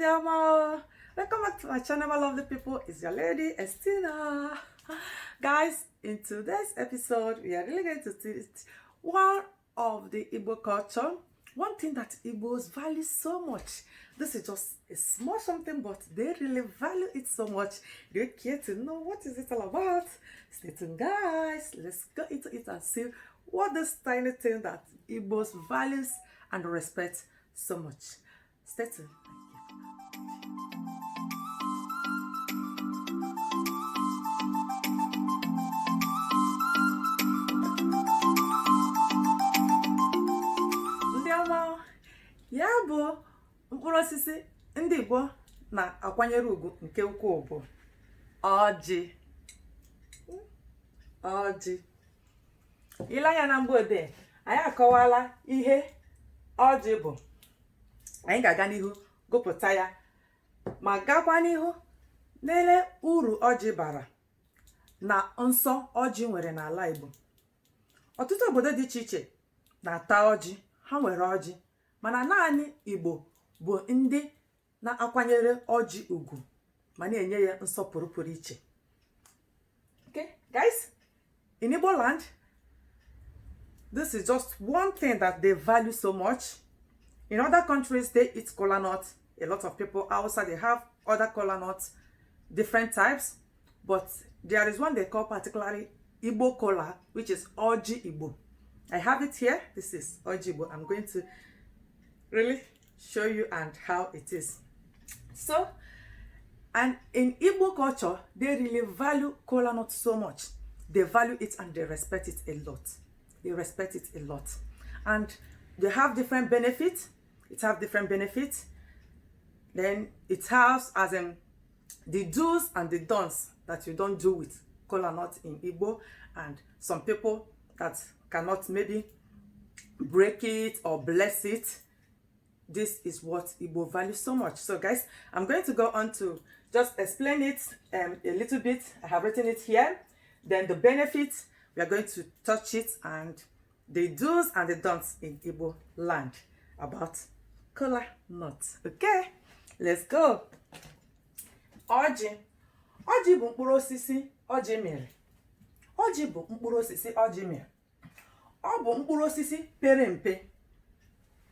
Welcome back to my channel, my lovely people. It's your lady Estina. Guys, in today's episode, we are really going to teach one of the Igbo culture, one thing that Igbos value so much. This is just a small something, but they really value it so much. Do you care to know what is it all about? Stay tuned, guys. Let's go into it and see what this tiny thing that Igbos values and respect so much. Stay tuned. Ya bụ mkpụrụ osisi ndị Igbo na-akwanyere ugwu nke ukwuu bụ ọjị. Ile anya na mgbede anyị akọwala ihe ọjị bụ. Anyị ga-aga n'ihu gụpụta ya ma gakwa n'ihu lele uru ọjị bara na nsọ ọjị nwere n'ala Igbo. Ọtụtụ obodo dị iche iche na-ata ọjị, ha nwere ọjị, mana naanị Igbo bụ ndị na-akwanyere ọjị ugwu ma na-enye ya nsọpụrụ pụrụ iche. Okay, guys, in Igbo land, this is just one thing that they value so much. In other countries, they eat kolanut. A lot of people outside, they have other kolanut, different types, but there is one they call particularly Igbo kola, which is Oji Igbo. I have it here. This is Oji Igbo. I'm going to really show you and how it is. So, and in Igbo culture, they really value kolanut so much. They value it and they respect it a lot. They respect it a lot. And they have different benefits. It have different benefits. Then it has as in the do's and the don'ts that you don't do with kolanut in Igbo, and some people that cannot maybe break it or bless it. This is what Igbo values so much. So guys, I'm going to go on to just explain it a little bit. I have written it here. Then the benefits, we are going to touch it, and the do's and the don'ts in Igbo land about kola nut. Okay, let's go. Ọjị. Ọjị bụ mkpụrụ osisi ọjị mere. Ọjị bụ mkpụrụ osisi ọjị mere. Ọ bụ mkpụrụ osisi pere mpe.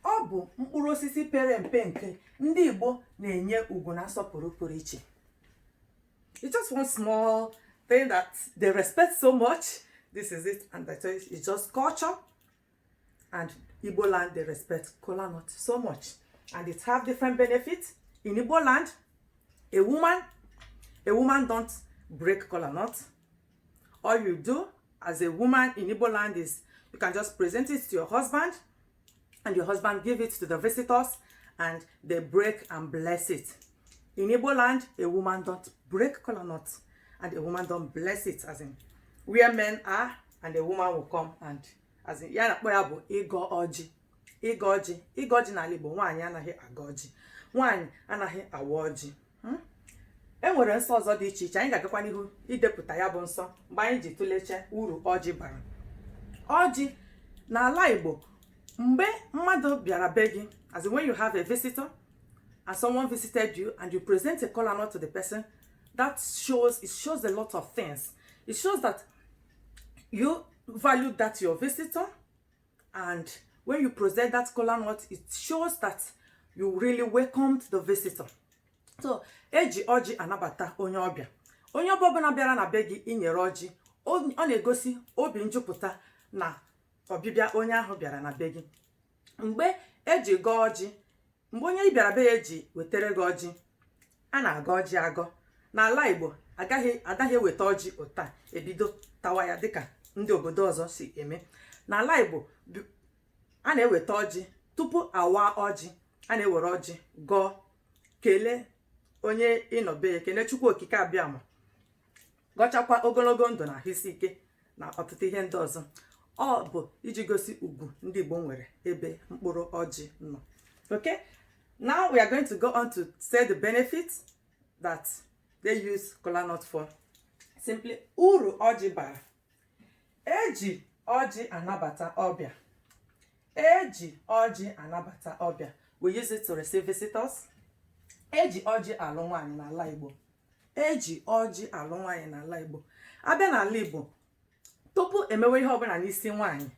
Ọ bụ mkpụrụ osisi pere mpe nke ndị Igbo na-enye ugwu na nsọpụrụ pụrụ iche. It's just one small thing that they respect so much. This is it, and I tell you, it's just culture. And Igbo land, they respect kolanut so much, and it have different benefits. In Igbo land, a woman don't break kolanut. All you do as a woman in Igbo land is you can just present it to your husband, and your husband give it to the visitors, and they break and bless it. In Igbo land, a woman don't break kolanut, and a woman don't bless it, as in where men are, and a woman will come and as in ya na-akpọ ya bụ ịgọ ọjị. Ịgọ ọjị. Ịgọ ọjị n'ala Igbo, nwaanyị anaghị aga ọjị. Nwaanyị anaghị awa ọjị. E nwere nsọ ọzọ dị iche iche. Anyị ga-agakwa n'ihu idepụta ya bụ nsọ mgbe anyị ji tụleche uru ọjị bara. Ọjị n'ala Igbo, mgbe mmadụ bịara be gị, as in when you have a visitor and someone visited you and you present a kolanut to the person, that shows a lot of things. It shows that you value that your visitor, and when you present that kolanut, it shows that you really welcomed the visitor. So eji ọjị anabata onye ọbịa. Onye ọbụla bịara na be gị inyere ọjị, ọ na-egosi obi njupụta na ọbịbịa onye ahụ bịara na be gị. Mgbe eji gọọ ọjị, mgbe onye bịara be ya eji wetere gị ọjị, a na-agọ ọjị agọ. N'ala Igbo, adaghị eweta ọjị ụta ebido tawa ya dịka ndị obodo ọzọ si eme. N'ala Igbo, a na-eweta ọjị tupu awa ọjị. A na-ewere ọjị gọọ, kelee onye ịnọbe, kelee Chukwu okike abịama, gọchakwa ogologo ndụ na ahụ isi ike na ọtụtụ ihe ndị ọzọ. Ọ bụ iji gosi ugwu ndị Igbo nwere ebe mkpụrụ ọjị nọ. Okay, now we are going to go on to say the benefits that they use kolanut for. Simply, uru ọjị bara. Eji ọjị anabata ọbịa. Eji ọjị anabata ọbịa. We use it to receive visitors. eji ọjị alụ nwaanyị n'ala Igbo. Eji ọjị alụ nwaanyị n'ala Igbo. Abịa n'ala Igbo, tupu emewe ihe ọbụla n'isi nwaanyị,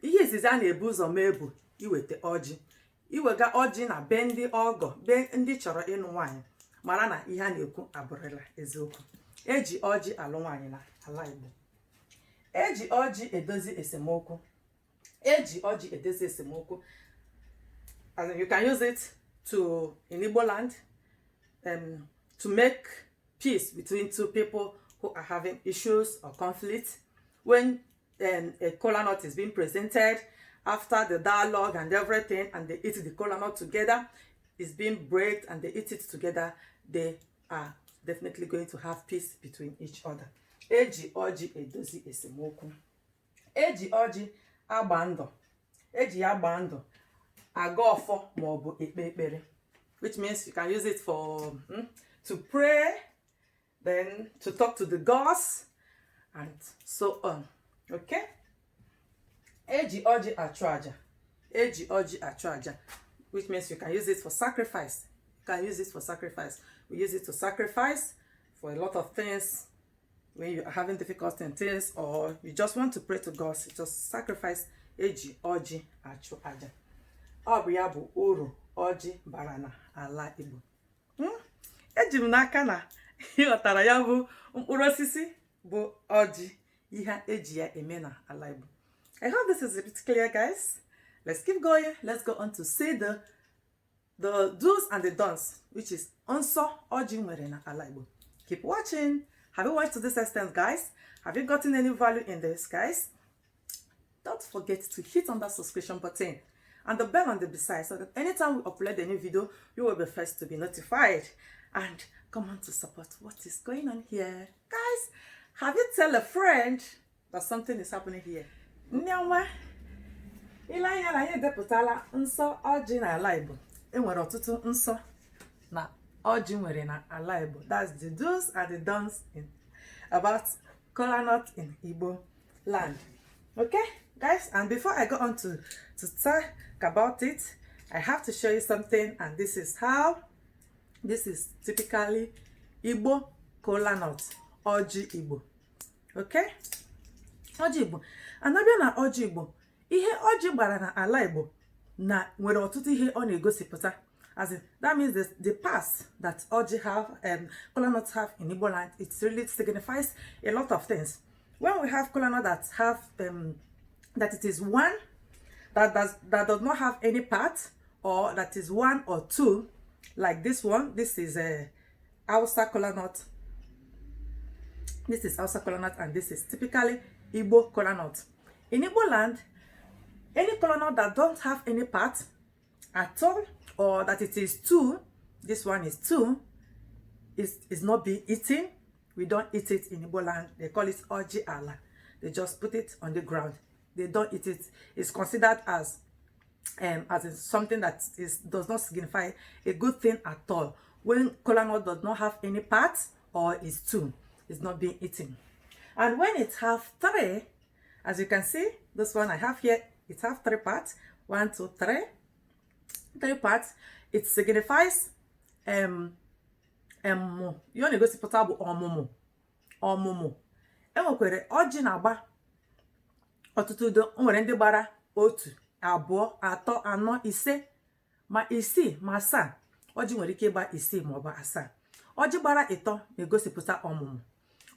ihe izizi a na-ebu ụzọ mee bụ iweta ọjị. Iwega ọjị na be ndị ọgọ, be ndị chọrọ ịnụ nwaanyị, mara na ihe a na-ekwu abụrịla eziokwu. Eji ọjị alụ nwaanyị n'ala Igbo. Eji ọjị edozi esemokwu. Eji ọjị edozi esemokwu. As in, you can use it in Igbo land to make peace between two people who are having issues or conflicts. When a kolanut is being presented, after the dialogue and everything, and they eat the kolanut together, it's being baked and they eat it together, they are definitely going to have peace between each other. Eji ọjị edozi esemokwu. Eji ọjị agba ndụ. Eji ya agba ndụ aga ọfọ ma ọ bụ ekpe ekpere, which means you can use it for to pray, then to talk to the gods, and so on. Okay? Eji ọjị achụ aja. Eji ọjị achụ aja, which means you can use it for sacrifice. You can use it for sacrifice. We use it to sacrifice for a lot of things. When you are having difficulty in things, or you just want to pray to God, you just sacrifice. Eji ọjị achụ aja. Ọ bụ ya bụ uru ọjị bara n'ala Igbo. Eji m n'aka na ịghọtara ya bụ mkpụrụ osisi bụ ọjị, ihe eji ya eme n'ala Igbo. I hope this is a bit clear, guys. Let's keep going. Let's go on to see the do's and the don'ts, which is nsọ ọjị nwere n'ala Igbo. Keep watching. Have you watched to this extent, guys? Have you gotten any value in this, guys? Don't forget to hit on that subscription button and the bell on the beside, so that anytime we upload a new video, you will be first to be notified. And come on to support what is going on here. Guys, have you tell a friend that something is happening here? Nyanwa, ilanya na ye depụtala nsọ ọjị n'ala Igbo. Enwere ọtụtụ nsọ na ọjị nwere n'ala Igbo. That's the do's and the don'ts about kolanut in Igbo land. Okay, guys, and before I go on to talk about it, I have to show you something, and this is typically Igbo kolanut, ọjị Igbo. Okay, ọjị Igbo. Anabịa na ọjị Igbo, ihe ọjị gbara n'ala Igbo na nwere ọtụtụ ihe ọ na-egosipụta. As in, that means the past that ọjị have, kolanut have in Igbo land, it really signifies a lot of things. When we have kolanut that have that it is one that does not have any part, or that is one or two, like this one. This is a Hausa kolanut. This is Hausa kolanut, and this is typically Igbo kolanut. In Igbo land, any kolanut that don't have any part at all, or that it is two, this one is two, is not being eaten. We don't eat it in Igbo land. They call it ọjị ala. They just put it on the ground. They don't eat it. It's considered as in something that does not signify a good thing at all. When kolanut does not have any parts, or is two, it's not being eaten. And when it have three, as you can see, this one I have here, it have three parts. 1, 2, 3. 3 parts. It signifies you na-egosipụta bụ ọmụmụ. Enwekwere ọjị na-agba ọtụtụ udo. Nwere ndị gbara 1, 2, 3, 4, 5, ma 6 ma 7. Ọjị nwere ike ịgba 6 ma ọ bụ 7. Ọjị gbara 3 na-egosipụta ọmụmụ.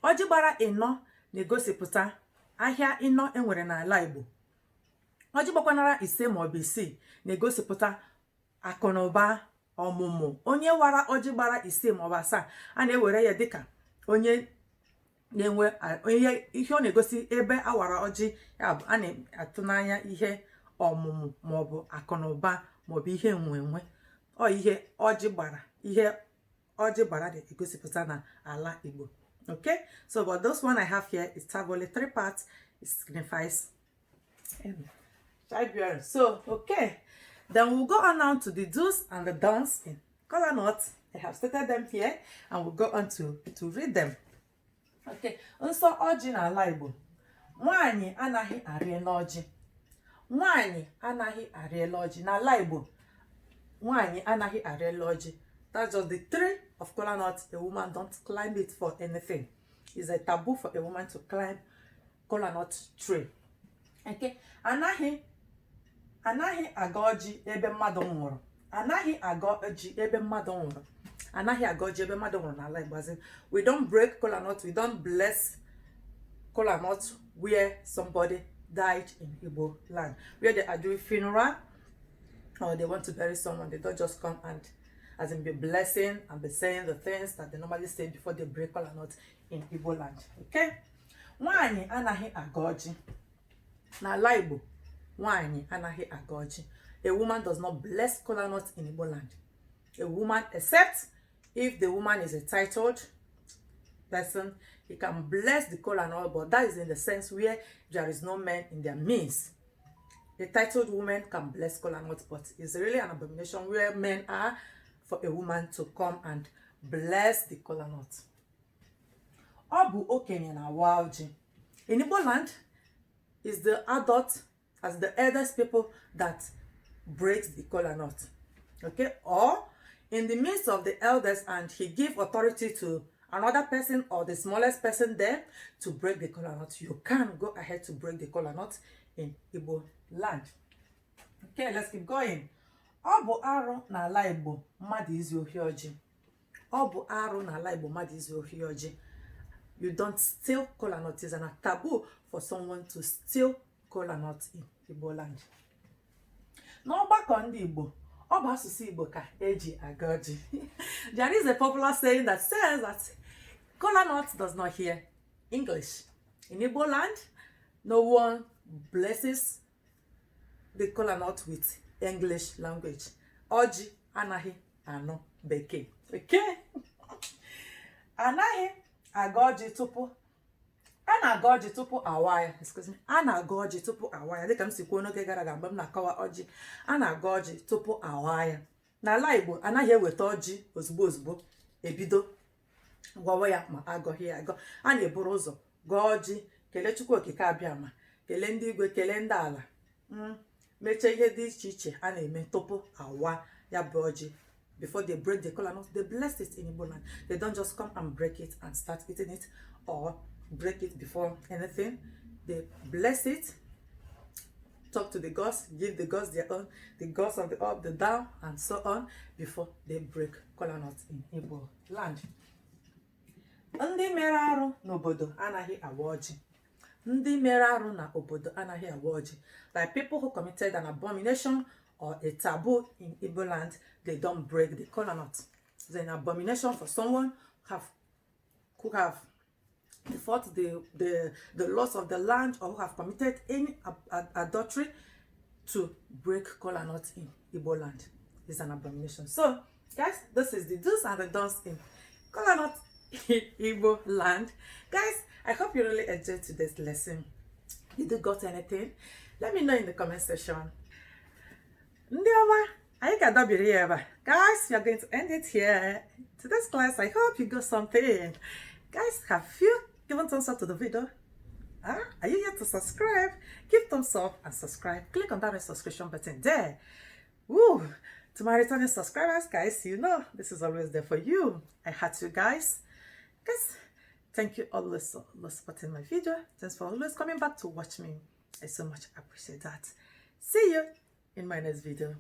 Ọjị gbara 4 na-egosipụta ahịa ịnọ enwere n'ala Igbo. Ọjị gbakwanara 5 ma ọ bụ 6 na-egosipụta akụ na ụba, ọmụmụ. Onye wara ọjị gbara 5 ma ọ bụ 7, a na-ewere ya dịka onye na-enwe ihe ọ na-egosi ebe awara ọjị, ya bụ a na-atụ n'anya ihe ọmụmụ ma ọ bụ akụ na ụba ma ọ bụ ihe nwenwe. Ihe ọjị gbara na-egosipụta na ala Igbo. Okay, so but this one I have here, it have only 3 parts. It signifies childbearing. So okay, then we'll go on now to the do's and the don'ts in kolanut. I have stated them here, and we'll go on to read them. Okay, nsọ ọjị n'ala Igbo. Nwaanyị anaghị arị n'ọjị. Nwaanyị anaghị arị n'ọjị n'ala Igbo. Nwanyi anaghị arịla ọjị. That's just the tree of kolanut. A woman don't climb it for anything. It's a taboo for a woman to climb kolanut tree. Okay? Anaghị aga ọjị ebe mmadụ nwụrụ. Anaghị aga ọjị ebe mmadụ nwụrụ. Anaghị aga ọjị ebe mmadụ nwụrụ n'ala Igbo. We don't break kolanut. We don't bless kolanut where somebody died in Igbo land. Where they are doing funeral or they want to bury someone, they don't just come and as in be blessing and be saying the things that they normally say before they break kolanut in Igbo land. Okay? Nwanyi anaghị aga ọjị. N'ala Igbo, nwanyi anaghị aga ọjị. A woman does not bless kolanut in Igbo land. A woman, except if the woman is a titled person, he can bless the kolanut, but that is in the sense where there is no man in their midst. A titled woman can bless kolanut, but it's really an abomination where men are for a woman to come and bless the kolanut. Obu okenye na awa ọjị. In Igbo land, is the adult, as the eldest people that breaks the kolanut. Okay? Or in the midst of the elders, and he give authority to another person or the smallest person there to break the kolanut. You can go ahead to break the kolanut in Igbo land. Okay, let's keep going. Obu arụ n'ala Igbo mmadụ izu ohi ọjị. Obu arụ n'ala Igbo mmadụ izu ohi ọjị. You don't steal kolanut. It's a taboo for someone to steal kolanut in Igbo land. N'ọgbakọ ndị Igbo, ọ bụ asụsụ Igbo ka eji aga ọjị. There is a popular saying that says that kolanut does not hear English. In Igbo land, no one blesses the kolanut with English language. Ọjị anaghị anụ Bekee. Okay? Anaghị aga ọjị tupu a na-aga ọjị tupu awa ya. Excuse me. A na-aga ọjị tupu awa ya. Dịka m si kwuo n'oge gara aga mgbe m na-akọwa ọjị, a na-aga ọjị tupu awa ya. N'ala Igbo, anaghị eweta ọjị ozugbo ozugbo ebido gwawa ya ma agọghị ya agọ. A na-eburu ụzọ gọọ ọjị, kelee Chukwu Okike Abịama, kelee ndị igwe, kelee ndị ala, mechie ihe dị iche iche a na-eme tupu awa ya bụ ọjị. Before they break the kolanut, they bless it in Igbo land. They don't just come and break it and start eating it or break it before anything. They bless it, talk to the gods, give the gods their own, the gods of the up, the down, and so on, before they break kolanut in Igbo land. Ndị mere arụ n'obodo anaghị awa ọjị. Ndị mere arụ na obodo anaghị awa ọjị. Like people who committed an abomination or a taboo in Igbo land, they don't break the kolanut. It's an abomination for someone who have fought the laws of the land or who have committed any adultery to break kolanut in Igbo land. It's an abomination. So, guys, this is the do's and the don'ts in kolanut in Igbo land. Guys, I hope you really enjoyed today's lesson. Did you got anything? Let me know in the comment section. Guys, we are going to end it here. Today's class, I hope you got something. Guys, have you given thumbs up to the video? Are you yet to subscribe? Give thumbs up and subscribe. Click on that red subscription button there. Woo! To my returning subscribers, guys, you know this is always there for you. I had you guys. Guys, thank you always for supporting my video. Thanks for always coming back to watch me. I so much appreciate that. See you in my next video.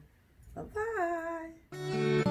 Bye-bye.